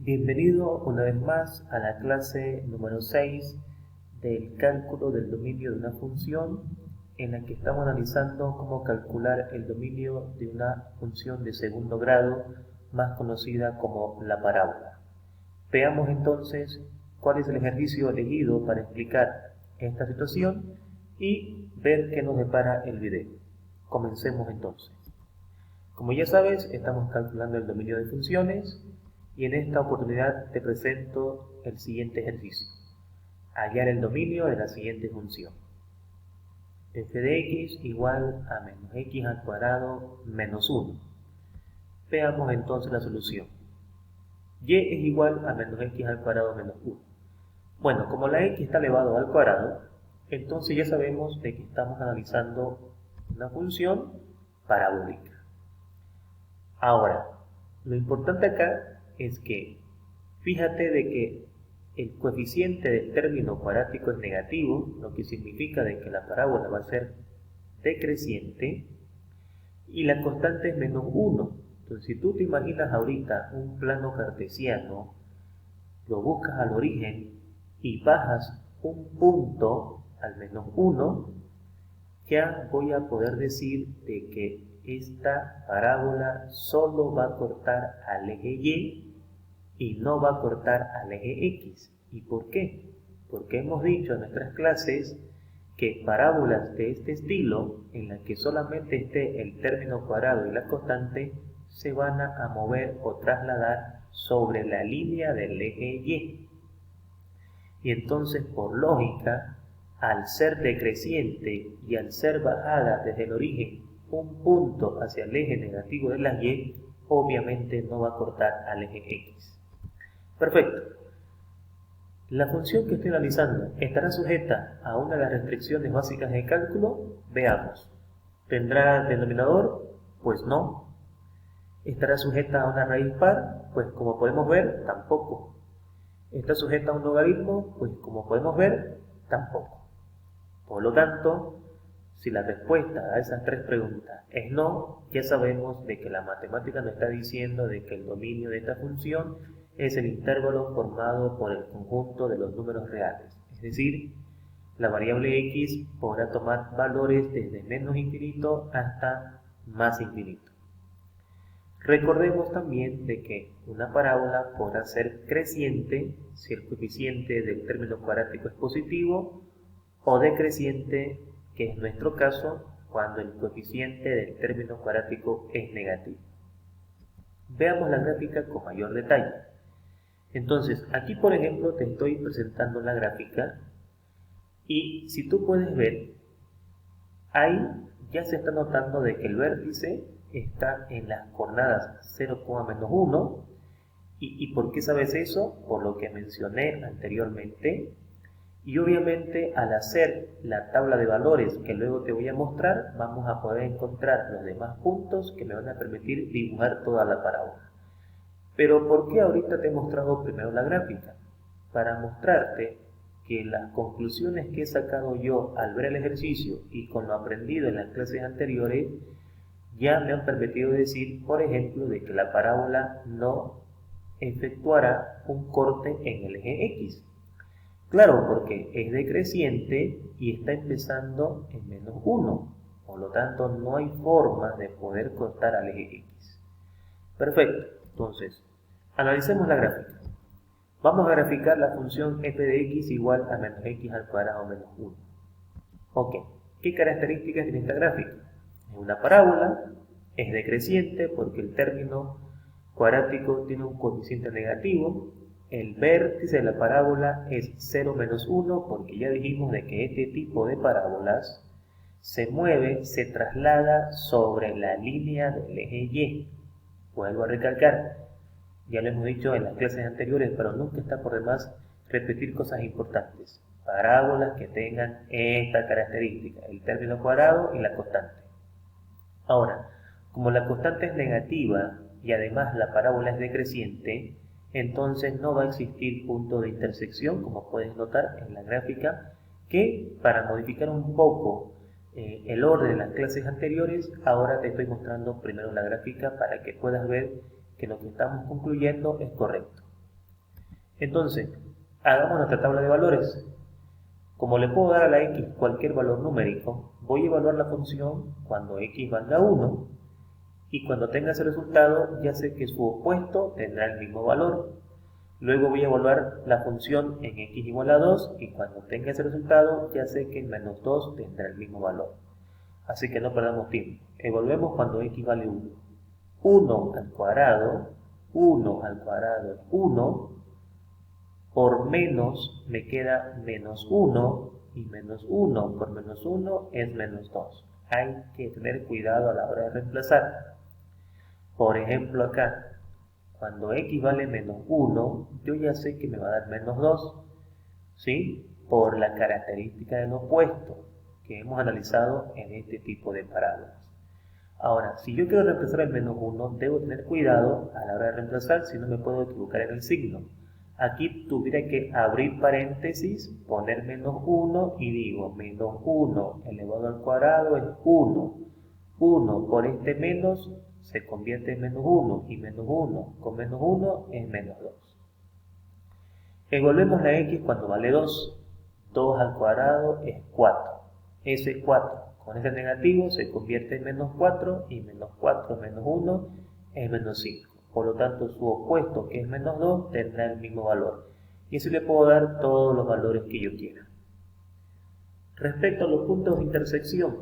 Bienvenido una vez más a la clase número 6 del cálculo del dominio de una función, en la que estamos analizando cómo calcular el dominio de una función de segundo grado, más conocida como la parábola. Veamos entonces cuál es el ejercicio elegido para explicar esta situación y ver qué nos depara el video. Comencemos entonces. Como ya sabes, estamos calculando el dominio de funciones y en esta oportunidad te presento el siguiente ejercicio. Hallar el dominio de la siguiente función. F de x igual a menos x al cuadrado menos 1. Veamos entonces la solución. Y es igual a menos x al cuadrado menos 1. Bueno, como la x está elevado al cuadrado, entonces ya sabemos de que estamos analizando una función parabólica. Ahora, lo importante acá es que fíjate de que el coeficiente del término cuadrático es negativo, lo que significa de que la parábola va a ser decreciente, y la constante es menos 1. Entonces, si tú te imaginas ahorita un plano cartesiano, lo buscas al origen y bajas un punto al menos 1, ya voy a poder decir de que esta parábola solo va a cortar al eje y no va a cortar al eje X. ¿Y por qué? Porque hemos dicho en nuestras clases que parábolas de este estilo, en las que solamente esté el término cuadrado y la constante, se van a mover o trasladar sobre la línea del eje Y. Y entonces, por lógica, al ser decreciente y al ser bajada desde el origen un punto hacia el eje negativo de la Y, obviamente no va a cortar al eje X. Perfecto. La función que estoy analizando estará sujeta a una de las restricciones básicas de cálculo. Veamos. ¿Tendrá denominador? Pues no. ¿Estará sujeta a una raíz par? Pues como podemos ver, tampoco. ¿Está sujeta a un logaritmo? Pues como podemos ver, tampoco. Por lo tanto, si la respuesta a esas tres preguntas es no, ya sabemos de que la matemática nos está diciendo de que el dominio de esta función es el intervalo formado por el conjunto de los números reales. Es decir, la variable x podrá tomar valores desde menos infinito hasta más infinito. Recordemos también de que una parábola podrá ser creciente si el coeficiente del término cuadrático es positivo, o decreciente, que es nuestro caso, cuando el coeficiente del término cuadrático es negativo. Veamos la gráfica con mayor detalle. Entonces, aquí por ejemplo te estoy presentando la gráfica y si tú puedes ver, ahí ya se está notando de que el vértice está en las coordenadas 0,-1. ¿Y por qué sabes eso? Por lo que mencioné anteriormente. Y obviamente al hacer la tabla de valores que luego te voy a mostrar, vamos a poder encontrar los demás puntos que me van a permitir dibujar toda la parábola. Pero ¿por qué ahorita te he mostrado primero la gráfica? Para mostrarte que las conclusiones que he sacado yo al ver el ejercicio y con lo aprendido en las clases anteriores, ya me han permitido decir, por ejemplo, de que la parábola no efectuará un corte en el eje X. Claro, porque es decreciente y está empezando en menos 1. Por lo tanto, no hay forma de poder cortar al eje X. Perfecto. Entonces, analicemos la gráfica. Vamos a graficar la función f de x igual a menos x al cuadrado menos 1. Ok. ¿Qué características tiene esta gráfica? Es una parábola, es decreciente porque el término cuadrático tiene un coeficiente negativo. El vértice de la parábola es 0 menos 1 porque ya dijimos de que este tipo de parábolas se mueve, se traslada sobre la línea del eje Y. Vuelvo a recalcar, ya lo hemos dicho en las clases anteriores, pero nunca está por demás repetir cosas importantes. Parábolas que tengan esta característica, el término cuadrado y la constante. Ahora, como la constante es negativa y además la parábola es decreciente, entonces no va a existir punto de intersección, como puedes notar en la gráfica, que para modificar un poco el orden de las clases anteriores, ahora te estoy mostrando primero la gráfica para que puedas ver que lo que estamos concluyendo es correcto. Entonces, hagamos nuestra tabla de valores. Como le puedo dar a la x cualquier valor numérico, voy a evaluar la función cuando x valga 1 y cuando tenga ese resultado ya sé que su opuesto tendrá el mismo valor. Luego voy a evaluar la función en x igual a 2 y cuando tenga ese resultado ya sé que el menos 2 tendrá el mismo valor. Así que no perdamos tiempo. Evaluemos cuando x vale 1. 1 al cuadrado es 1. Por menos me queda menos 1 y menos 1 por menos 1 es menos 2. Hay que tener cuidado a la hora de reemplazar. Por ejemplo acá, cuando x vale menos 1, yo ya sé que me va a dar menos 2, ¿sí? Por la característica del opuesto que hemos analizado en este tipo de parábolas. Ahora, si yo quiero reemplazar el menos 1, debo tener cuidado a la hora de reemplazar, si no me puedo equivocar en el signo. Aquí tuviera que abrir paréntesis, poner menos 1 y digo menos 1 elevado al cuadrado es 1. 1 por este menos se convierte en menos 1 y menos 1 con menos 1 es menos 2. Evaluemos la x cuando vale 2. 2 al cuadrado es 4. Ese 4 con este negativo se convierte en menos 4 y menos 4 menos 1 es menos 5. Por lo tanto, su opuesto, que es menos 2, tendrá el mismo valor. Y así le puedo dar todos los valores que yo quiera. Respecto a los puntos de intersección,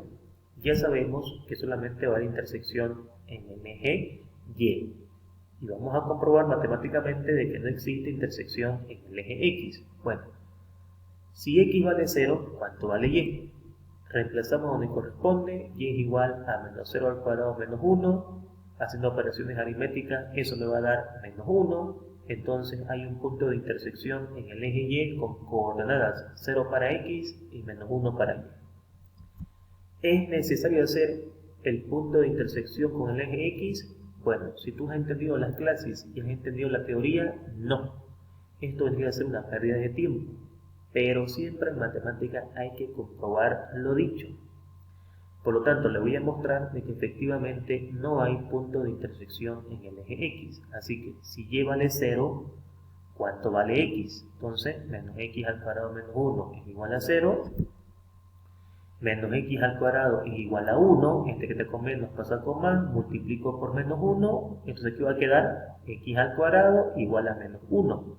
ya sabemos que solamente va a haber intersección en el eje Y. Y vamos a comprobar matemáticamente de que no existe intersección en el eje X. Bueno, si X vale 0, ¿cuánto vale Y? Reemplazamos donde corresponde, y es igual a menos 0 al cuadrado menos 1, haciendo operaciones aritméticas, eso me va a dar menos 1, entonces hay un punto de intersección en el eje Y con coordenadas 0 para X y menos 1 para Y. ¿Es necesario hacer el punto de intersección con el eje X? Bueno, si tú has entendido las clases y has entendido la teoría, no. Esto vendría a ser una pérdida de tiempo. Pero siempre en matemáticas hay que comprobar lo dicho. Por lo tanto, le voy a mostrar de que efectivamente no hay punto de intersección en el eje X. Así que si Y vale 0, ¿cuánto vale X? Entonces, menos X al cuadrado menos 1 es igual a 0. Menos X al cuadrado es igual a 1. Este que te con menos pasa con más. Multiplico por menos 1. Entonces, ¿qué va a quedar? X al cuadrado igual a menos 1.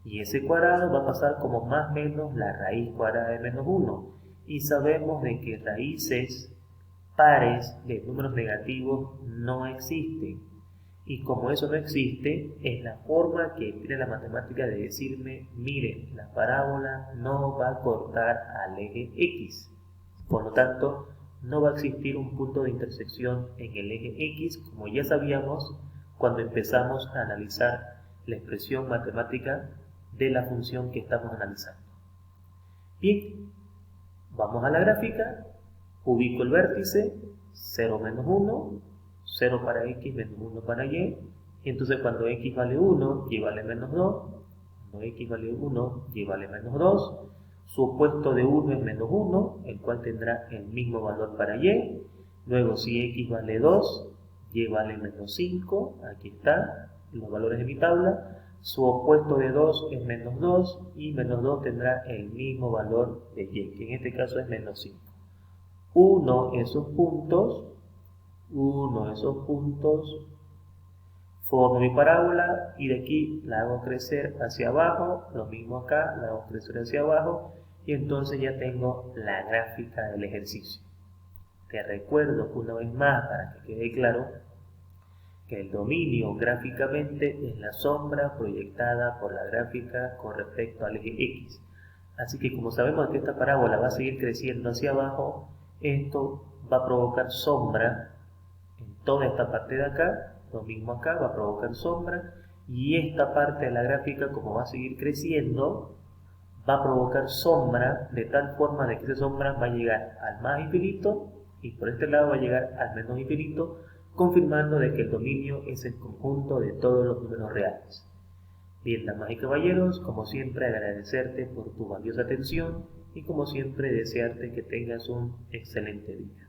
Y ese cuadrado va a pasar como más menos la raíz cuadrada de menos 1. Y sabemos de que raíces pares de números negativos no existen. Y como eso no existe, es la forma que tiene la matemática de decirme, miren, la parábola no va a cortar al eje X. Por lo tanto, no va a existir un punto de intersección en el eje X, como ya sabíamos cuando empezamos a analizar la expresión matemática de la función que estamos analizando. Bien, vamos a la gráfica, ubico el vértice, 0 menos 1, 0 para x menos 1 para y, y entonces cuando x vale 1, y vale menos 2, cuando x vale 1, y vale menos 2, su opuesto de 1 es menos 1, el cual tendrá el mismo valor para y, luego si x vale 2, y vale menos 5, aquí está, los valores de mi tabla. Su opuesto de 2 es menos 2 y menos 2 tendrá el mismo valor de y, que en este caso es menos 5. Uno de esos puntos, formo mi parábola y de aquí la hago crecer hacia abajo, lo mismo acá, la hago crecer hacia abajo y entonces ya tengo la gráfica del ejercicio. Te recuerdo una vez más para que quede claro que el dominio gráficamente es la sombra proyectada por la gráfica con respecto al eje X. Así que como sabemos que esta parábola va a seguir creciendo hacia abajo, esto va a provocar sombra en toda esta parte de acá, lo mismo acá, va a provocar sombra, y esta parte de la gráfica, como va a seguir creciendo, va a provocar sombra de tal forma de que esa sombra va a llegar al más infinito y por este lado va a llegar al menos infinito, confirmando de que el dominio es el conjunto de todos los números reales. Bien, damas y caballeros, como siempre agradecerte por tu valiosa atención y como siempre desearte que tengas un excelente día.